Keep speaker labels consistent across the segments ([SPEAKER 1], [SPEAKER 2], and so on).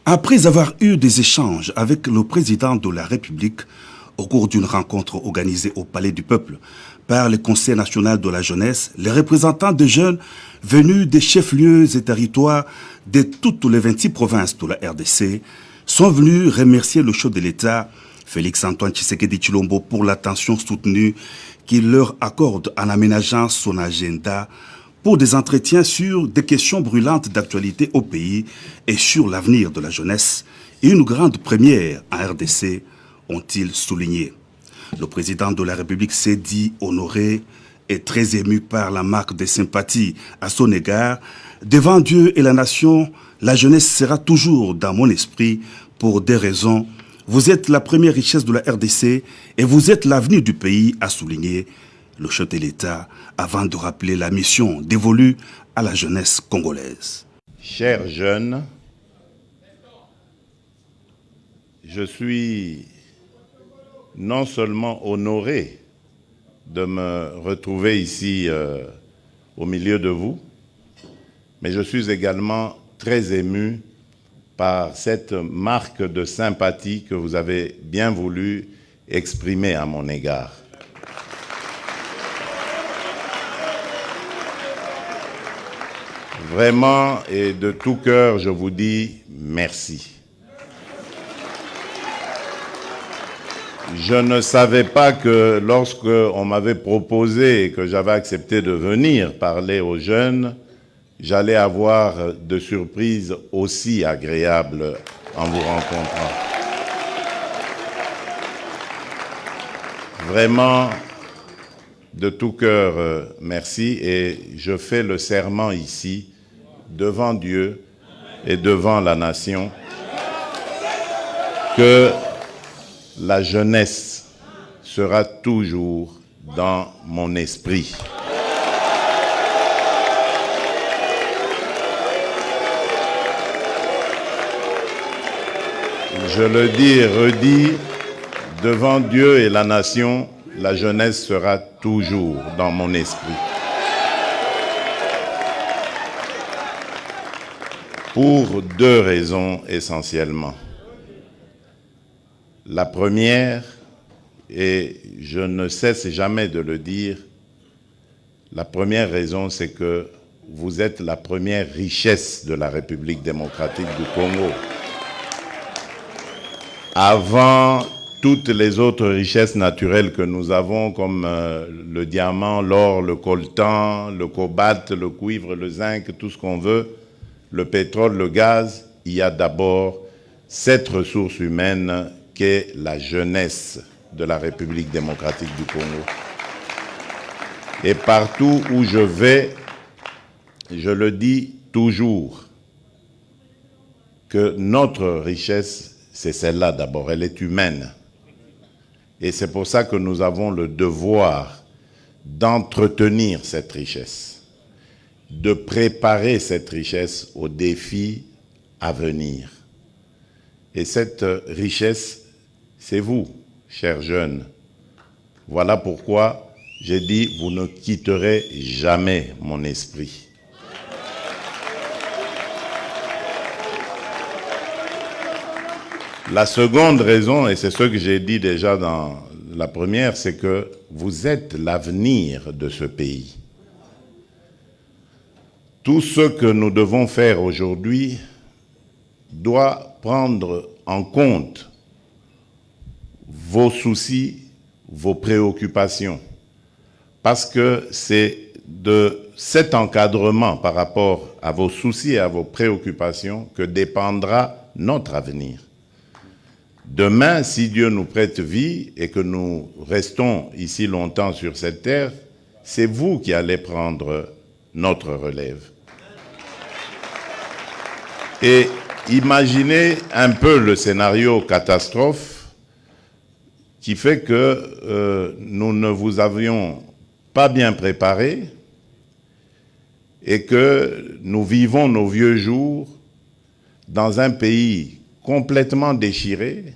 [SPEAKER 1] Après avoir eu des échanges avec le président de la République au cours d'une rencontre organisée au Palais du Peuple par le Conseil national de la jeunesse, les représentants des jeunes venus des chefs-lieux et territoires de toutes les 26 provinces de la RDC sont venus remercier le chef de l'État, Félix-Antoine Tshisekedi Tshilombo, pour l'attention soutenue qu'il leur accorde en aménageant son agenda pour des entretiens sur des questions brûlantes d'actualité au pays et sur l'avenir de la jeunesse. Une grande première en RDC, ont-ils souligné. Le président de la République s'est dit honoré et très ému par la marque de sympathie à son égard. Devant Dieu et la nation, la jeunesse sera toujours dans mon esprit pour des raisons. Vous êtes la première richesse de la RDC et vous êtes l'avenir du pays, a souligné le chef de l'État avant de rappeler la mission dévolue à la jeunesse congolaise.
[SPEAKER 2] Chers jeunes, je suis non seulement honoré de me retrouver ici au milieu de vous, mais je suis également très ému par cette marque de sympathie que vous avez bien voulu exprimer à mon égard. Vraiment et de tout cœur, je vous dis merci. Je ne savais pas que lorsque on m'avait proposé et que j'avais accepté de venir parler aux jeunes, j'allais avoir de surprises aussi agréables en vous rencontrant. Vraiment, de tout cœur, merci. Et je fais le serment ici, devant Dieu et devant la nation, que la jeunesse sera toujours dans mon esprit. Je le dis et redis, devant Dieu et la nation, la jeunesse sera toujours dans mon esprit. Pour deux raisons essentiellement. La première, et je ne cesse jamais de le dire, la première raison, c'est que vous êtes la première richesse de la République démocratique du Congo. Avant toutes les autres richesses naturelles que nous avons, comme le diamant, l'or, le coltan, le cobalt, le cuivre, le zinc, tout ce qu'on veut, le pétrole, le gaz, il y a d'abord cette ressource humaine qu'est la jeunesse de la République démocratique du Congo. Et partout où je vais, je le dis toujours, que notre richesse, c'est celle-là d'abord, elle est humaine. Et c'est pour ça que nous avons le devoir d'entretenir cette richesse, de préparer cette richesse aux défis à venir. Et cette richesse, c'est vous, chers jeunes. Voilà pourquoi j'ai dit, vous ne quitterez jamais mon esprit. La seconde raison, et c'est ce que j'ai dit déjà dans la première, c'est que vous êtes l'avenir de ce pays. Tout ce que nous devons faire aujourd'hui doit prendre en compte vos soucis, vos préoccupations. Parce que c'est de cet encadrement par rapport à vos soucis et à vos préoccupations que dépendra notre avenir. Demain, si Dieu nous prête vie et que nous restons ici longtemps sur cette terre, c'est vous qui allez prendre notre relève. Et imaginez un peu le scénario catastrophe qui fait que nous ne vous avions pas bien préparé et que nous vivons nos vieux jours dans un pays complètement déchiré,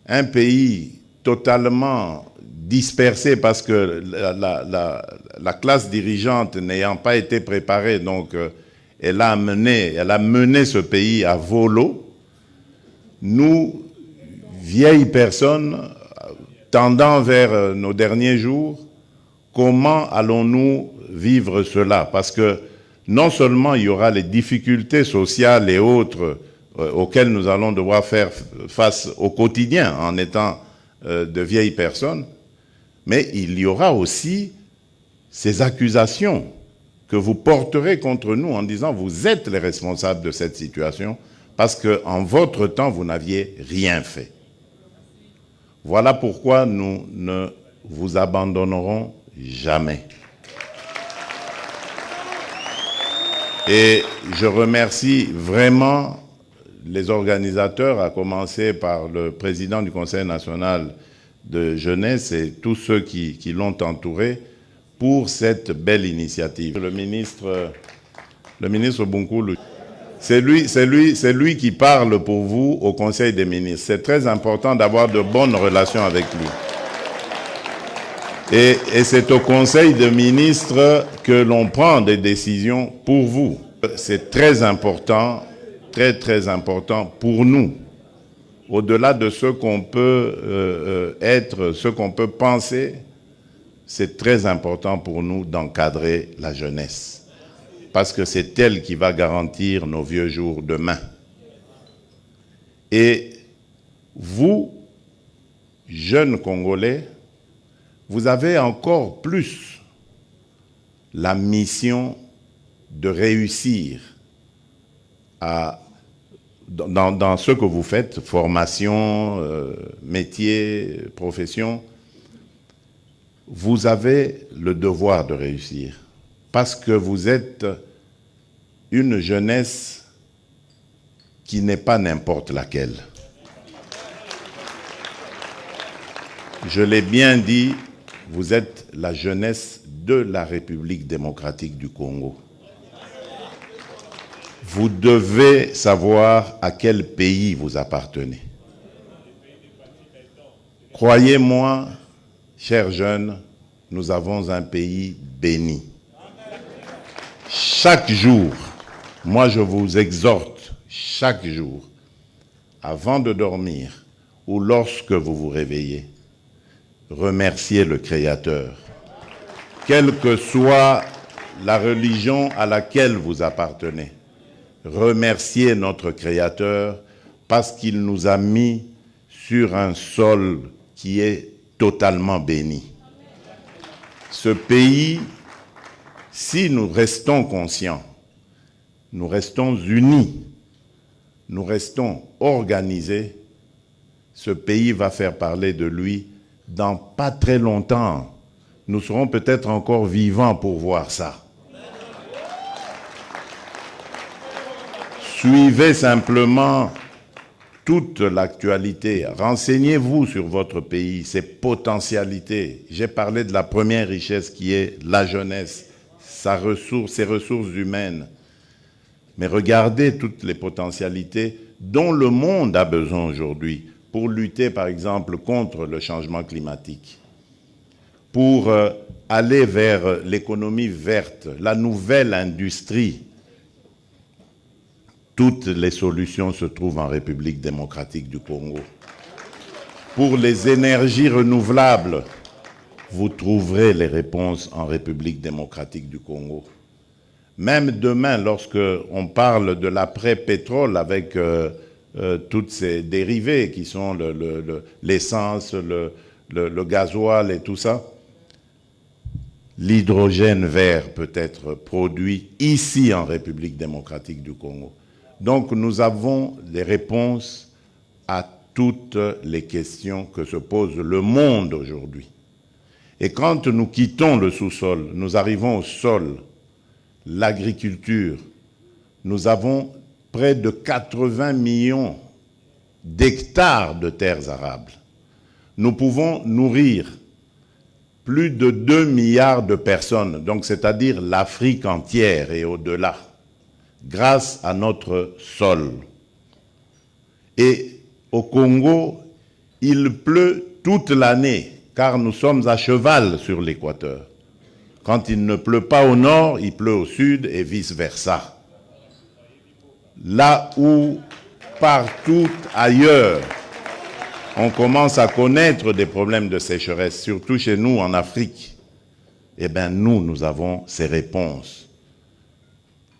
[SPEAKER 2] un pays totalement dispersé parce que la classe dirigeante n'ayant pas été préparée, donc elle a mené ce pays à volo, nous, vieilles personnes, tendant vers nos derniers jours, comment allons-nous vivre cela? Parce que non seulement il y aura les difficultés sociales et autres auxquelles nous allons devoir faire face au quotidien en étant de vieilles personnes, mais il y aura aussi ces accusations que vous porterez contre nous en disant vous êtes les responsables de cette situation parce qu'en votre temps, vous n'aviez rien fait. Voilà pourquoi nous ne vous abandonnerons jamais. Et je remercie vraiment les organisateurs, à commencer par le président du Conseil national de jeunesse et tous ceux qui l'ont entouré pour cette belle initiative. Le ministre Bunkulu, c'est lui qui parle pour vous au Conseil des ministres. C'est très important d'avoir de bonnes relations avec lui. Et c'est au Conseil des ministres que l'on prend des décisions pour vous. C'est très important, très très important pour nous. Au-delà de ce qu'on peut être, ce qu'on peut penser, c'est très important pour nous d'encadrer la jeunesse. Parce que c'est elle qui va garantir nos vieux jours demain. Et vous, jeunes Congolais, vous avez encore plus la mission de réussir dans ce que vous faites, formation, métier, profession. Vous avez le devoir de réussir parce que vous êtes une jeunesse qui n'est pas n'importe laquelle. Je l'ai bien dit, vous êtes la jeunesse de la République démocratique du Congo. Vous devez savoir à quel pays vous appartenez. Croyez-moi, chers jeunes, nous avons un pays béni. Chaque jour, moi je vous exhorte, chaque jour, avant de dormir ou lorsque vous vous réveillez, remerciez le Créateur. Quelle que soit la religion à laquelle vous appartenez, remerciez notre Créateur parce qu'il nous a mis sur un sol qui est totalement béni. Ce pays, si nous restons conscients, nous restons unis, nous restons organisés, ce pays va faire parler de lui dans pas très longtemps. Nous serons peut-être encore vivants pour voir ça. Suivez simplement toute l'actualité. Renseignez-vous sur votre pays, ses potentialités. J'ai parlé de la première richesse qui est la jeunesse, ses ressources humaines. Mais regardez toutes les potentialités dont le monde a besoin aujourd'hui pour lutter, par exemple, contre le changement climatique, pour aller vers l'économie verte, la nouvelle industrie. Toutes les solutions se trouvent en République démocratique du Congo. Pour les énergies renouvelables, vous trouverez les réponses en République démocratique du Congo. Même demain, lorsque on parle de l'après-pétrole avec toutes ces dérivés qui sont l'essence, le gasoil et tout ça, l'hydrogène vert peut être produit ici en République démocratique du Congo. Donc nous avons les réponses à toutes les questions que se pose le monde aujourd'hui. Et quand nous quittons le sous-sol, nous arrivons au sol, l'agriculture, nous avons près de 80 millions d'hectares de terres arables. Nous pouvons nourrir plus de 2 milliards de personnes, donc c'est-à-dire l'Afrique entière et au-delà, grâce à notre sol. Et au Congo, il pleut toute l'année, car nous sommes à cheval sur l'équateur. Quand il ne pleut pas au nord, il pleut au sud et vice-versa. Là où partout ailleurs, on commence à connaître des problèmes de sécheresse, surtout chez nous en Afrique. Eh bien, nous avons ces réponses.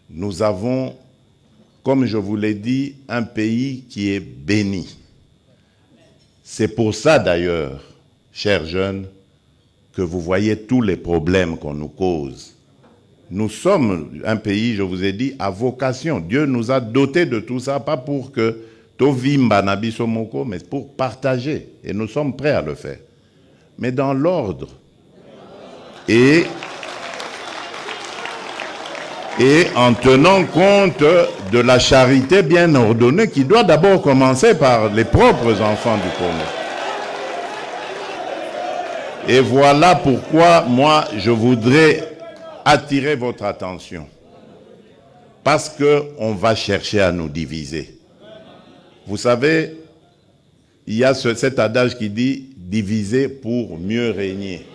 [SPEAKER 2] Nous avons, comme je vous l'ai dit, un pays qui est béni. C'est pour ça d'ailleurs, chers jeunes, que vous voyez tous les problèmes qu'on nous cause. Nous sommes un pays, je vous ai dit, à vocation. Dieu nous a dotés de tout ça, pas pour que Tovimba Nabisomoko, mais pour partager. Et nous sommes prêts à le faire. Mais dans l'ordre. Et en tenant compte de la charité bien ordonnée qui doit d'abord commencer par les propres enfants du Congo. Et voilà pourquoi moi je voudrais attirer votre attention. Parce qu'on va chercher à nous diviser. Vous savez, il y a cet adage qui dit « diviser pour mieux régner ».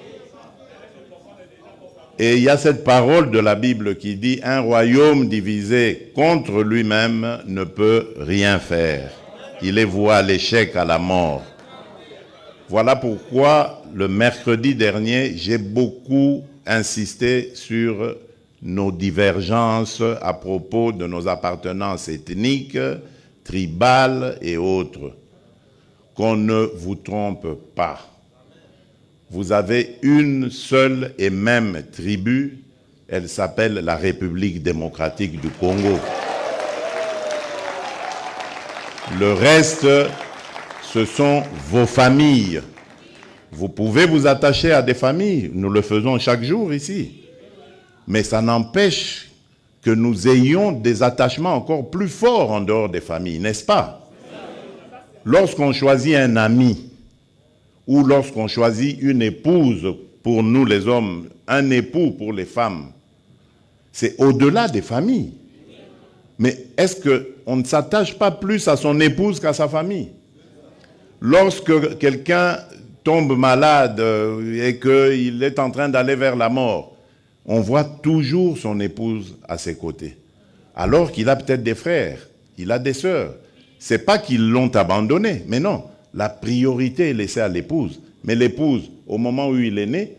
[SPEAKER 2] Et il y a cette parole de la Bible qui dit « un royaume divisé contre lui-même ne peut rien faire. Il est voué à l'échec, à la mort. » Voilà pourquoi le mercredi dernier, j'ai beaucoup insisté sur nos divergences à propos de nos appartenances ethniques, tribales et autres. Qu'on ne vous trompe pas. Vous avez une seule et même tribu, elle s'appelle la République démocratique du Congo. Le reste, ce sont vos familles. Vous pouvez vous attacher à des familles, nous le faisons chaque jour ici. Mais ça n'empêche que nous ayons des attachements encore plus forts en dehors des familles, n'est-ce pas? Lorsqu'on choisit un ami, ou lorsqu'on choisit une épouse pour nous les hommes, un époux pour les femmes, c'est au-delà des familles. Mais est-ce qu'on ne s'attache pas plus à son épouse qu'à sa famille? Lorsque quelqu'un tombe malade et qu'il est en train d'aller vers la mort, on voit toujours son épouse à ses côtés. Alors qu'il a peut-être des frères, il a des sœurs. C'est pas qu'ils l'ont abandonné, mais non. La priorité est laissée à l'épouse. Mais l'épouse, au moment où il est né,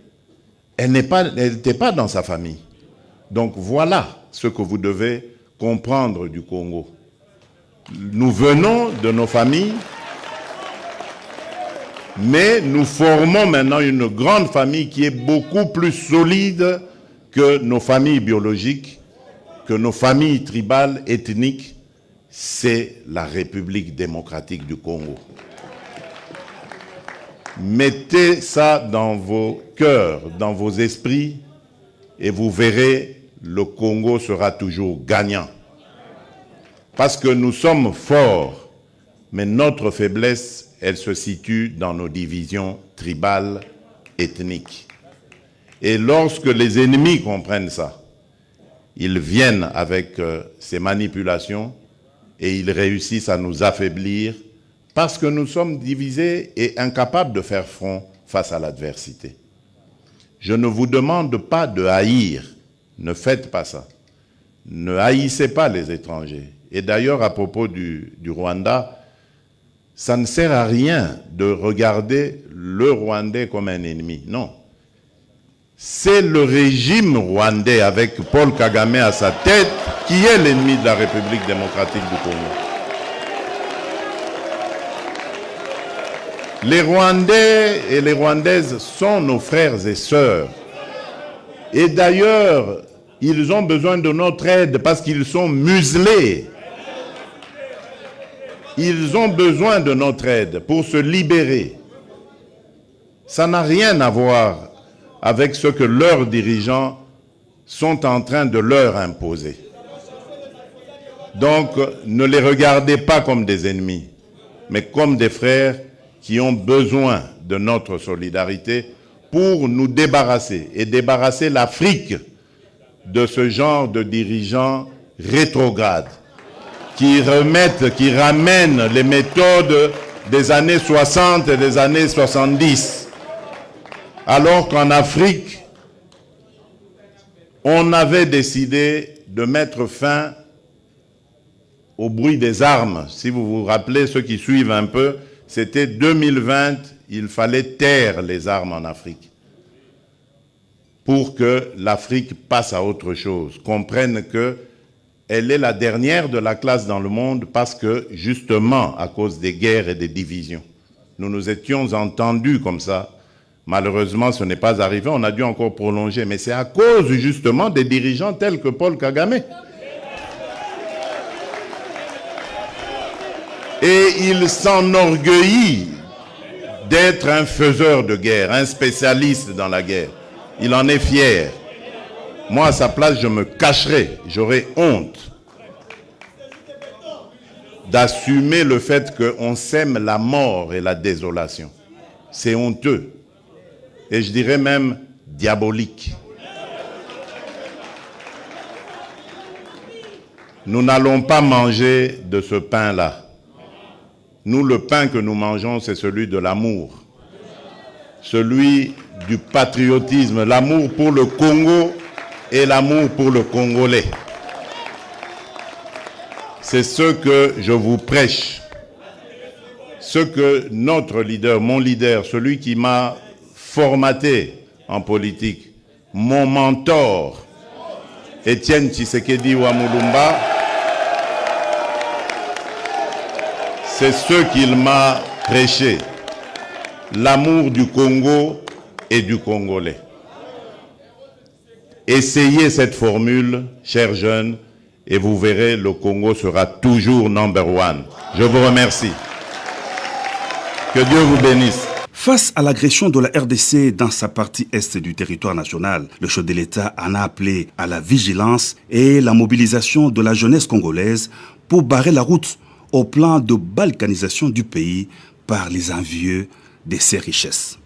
[SPEAKER 2] elle n'était pas dans sa famille. Donc voilà ce que vous devez comprendre du Congo. Nous venons de nos familles, mais nous formons maintenant une grande famille qui est beaucoup plus solide que nos familles biologiques, que nos familles tribales, ethniques. C'est la République démocratique du Congo. Mettez ça dans vos cœurs, dans vos esprits, et vous verrez, le Congo sera toujours gagnant. Parce que nous sommes forts, mais notre faiblesse, elle se situe dans nos divisions tribales, ethniques. Et lorsque les ennemis comprennent ça, ils viennent avec ces manipulations et ils réussissent à nous affaiblir parce que nous sommes divisés et incapables de faire front face à l'adversité. Je ne vous demande pas de haïr, ne faites pas ça. Ne haïssez pas les étrangers. Et d'ailleurs, à propos du Rwanda, ça ne sert à rien de regarder le Rwandais comme un ennemi. Non. C'est le régime rwandais avec Paul Kagame à sa tête qui est l'ennemi de la République démocratique du Congo. Les Rwandais et les Rwandaises sont nos frères et sœurs. Et d'ailleurs, ils ont besoin de notre aide parce qu'ils sont muselés. Ils ont besoin de notre aide pour se libérer. Ça n'a rien à voir avec ce que leurs dirigeants sont en train de leur imposer. Donc, ne les regardez pas comme des ennemis, mais comme des frères qui ont besoin de notre solidarité pour nous débarrasser et débarrasser l'Afrique de ce genre de dirigeants rétrogrades qui ramènent les méthodes des années 60 et des années 70. Alors qu'en Afrique, on avait décidé de mettre fin au bruit des armes. Si vous vous rappelez, ceux qui suivent un peu, c'était 2020, il fallait taire les armes en Afrique pour que l'Afrique passe à autre chose, comprenne qu'elle est la dernière de la classe dans le monde parce que, justement, à cause des guerres et des divisions. Nous nous étions entendus comme ça. Malheureusement, ce n'est pas arrivé, on a dû encore prolonger, mais c'est à cause, justement, des dirigeants tels que Paul Kagame. Et il s'enorgueillit d'être un faiseur de guerre, un spécialiste dans la guerre. Il en est fier. Moi, à sa place, je me cacherais, j'aurais honte d'assumer le fait qu'on sème la mort et la désolation. C'est honteux. Et je dirais même diabolique. Nous n'allons pas manger de ce pain-là. Nous, le pain que nous mangeons, c'est celui de l'amour. Celui du patriotisme, l'amour pour le Congo et l'amour pour le Congolais. C'est ce que je vous prêche. Ce que notre leader, mon leader, celui qui m'a formaté en politique, mon mentor, Étienne Tshisekedi Wamulumba, c'est ce qu'il m'a prêché. L'amour du Congo et du Congolais. Essayez cette formule, chers jeunes, et vous verrez, le Congo sera toujours number one. Je vous remercie. Que Dieu vous bénisse.
[SPEAKER 1] Face à l'agression de la RDC dans sa partie est du territoire national, le chef de l'État en a appelé à la vigilance et la mobilisation de la jeunesse congolaise pour barrer la route au plan de balkanisation du pays par les envieux de ses richesses.